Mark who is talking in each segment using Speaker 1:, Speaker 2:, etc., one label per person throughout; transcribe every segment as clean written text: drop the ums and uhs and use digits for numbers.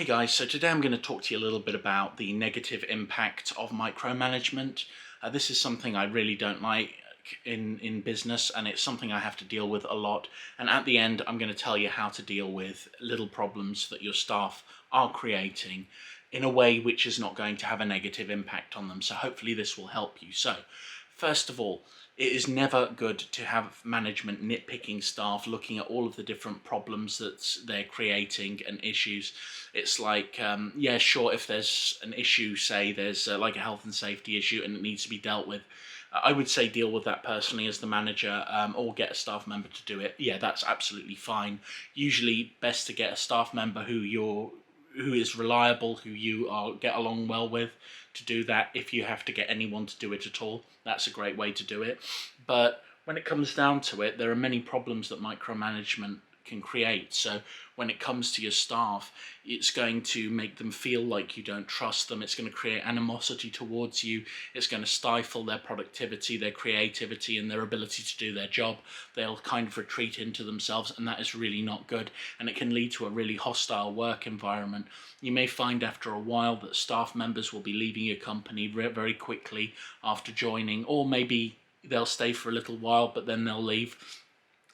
Speaker 1: Hey guys, so today I'm going to talk to you a little bit about the negative impact of micromanagement. This is something I really don't like in business, and it's something I have to deal with a lot. And at the end, I'm going to tell you how to deal with little problems that your staff are creating in a way which is not going to have a negative impact on them. So hopefully this will help you. So first of all, it is never good to have management nitpicking staff, looking at all of the different problems that they're creating and issues. It's like, yeah, sure, if there's an issue, say there's like a health and safety issue and it needs to be dealt with, I would say deal with that personally as the manager, or get a staff member to do it. Yeah, that's absolutely fine. Usually best to get a staff member who is reliable, who you get along well with, to do that. If you have to get anyone to do it at all, that's a great way to do it. But when it comes down to it, there are many problems that micromanagement can create. So when it comes to your staff, it's going to make them feel like you don't trust them. It's going to create animosity towards you. It's going to stifle their productivity, their creativity, and their ability to do their job. They'll kind of retreat into themselves, and that is really not good. And it can lead to a really hostile work environment. You may find after a while that staff members will be leaving your company very quickly after joining, or maybe they'll stay for a little while, but then they'll leave.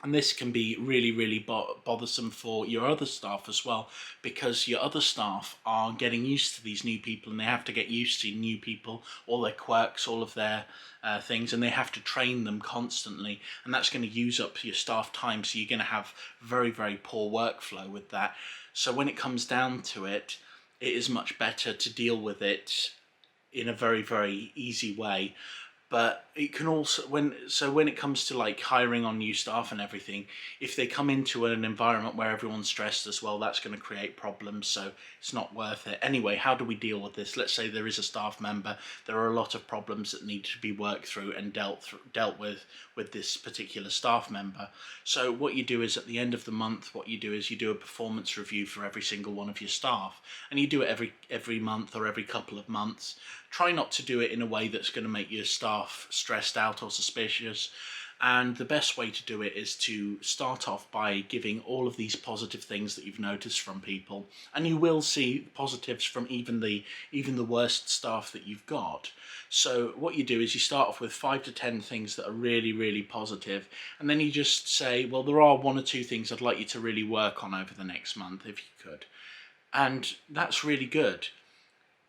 Speaker 1: And this can be really bothersome for your other staff as well, because your other staff are getting used to these new people, and they have to get used to new people, all their quirks, all of their things, and they have to train them constantly, and that's going to use up your staff time, so you're going to have very poor workflow with that. So when it comes down to it, it is much better to deal with it in a very easy way. But it can also, when it comes to like hiring on new staff and everything, if they come into an environment where everyone's stressed as well, that's going to create problems, so it's not worth it. Anyway, how do we deal with this? Let's say there is a staff member, there are a lot of problems that need to be worked through and dealt with this particular staff member. So what you do is, at the end of the month, what you do is you do a performance review for every single one of your staff, and you do it every month or every couple of months. Try not to do it in a way that's going to make your staff stressed out or suspicious. And the best way to do it is to start off by giving all of these positive things that you've noticed from people. And you will see positives from even the worst staff that you've got. So what you do is you start off with 5 to 10 things that are really positive, and then you just say, well, there are 1 or 2 things I'd like you to really work on over the next month, if you could. And that's really good,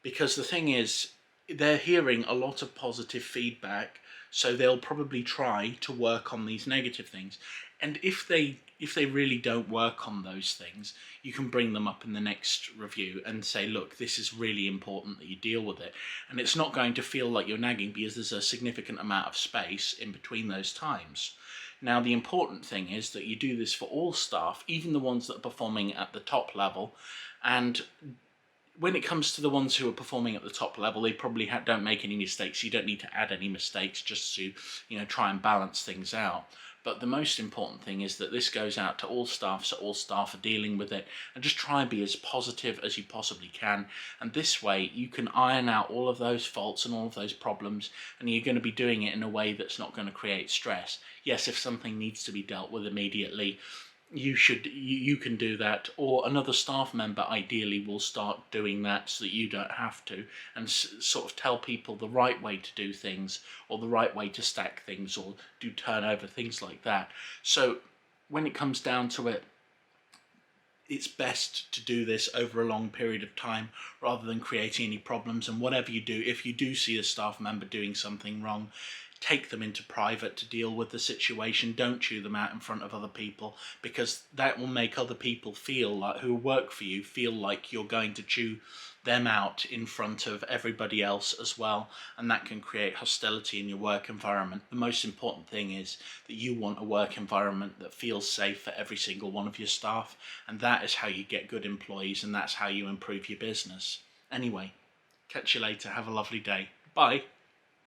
Speaker 1: because the thing is, they're hearing a lot of positive feedback, so they'll probably try to work on these negative things. And if they really don't work on those things, you can bring them up in the next review and say, look, this is really important that you deal with it. And it's not going to feel like you're nagging, because there's a significant amount of space in between those times. Now, the important thing is that you do this for all staff, even the ones that are performing at the top level. And when it comes to the ones who are performing at the top level, they probably don't make any mistakes. You don't need to add any mistakes, just to, try and balance things out. But the most important thing is that this goes out to all staff, so all staff are dealing with it, and just try and be as positive as you possibly can. And this way you can iron out all of those faults and all of those problems, and you're going to be doing it in a way that's not going to create stress. Yes, if something needs to be dealt with immediately, you can do that, or another staff member ideally will start doing that, so that you don't have to, and sort of tell people the right way to do things, or the right way to stack things, or do turnover, things like that. So when it comes down to it, it's best to do this over a long period of time rather than creating any problems. And whatever you do, if you do see a staff member doing something wrong, take them into private to deal with the situation. Don't chew them out in front of other people, because that will make other people feel like, who work for you, feel like you're going to chew them out in front of everybody else as well, and that can create hostility in your work environment. The most important thing is that you want a work environment that feels safe for every single one of your staff, and that is how you get good employees, and that's how you improve your business. Anyway, catch you later. Have a lovely day. Bye.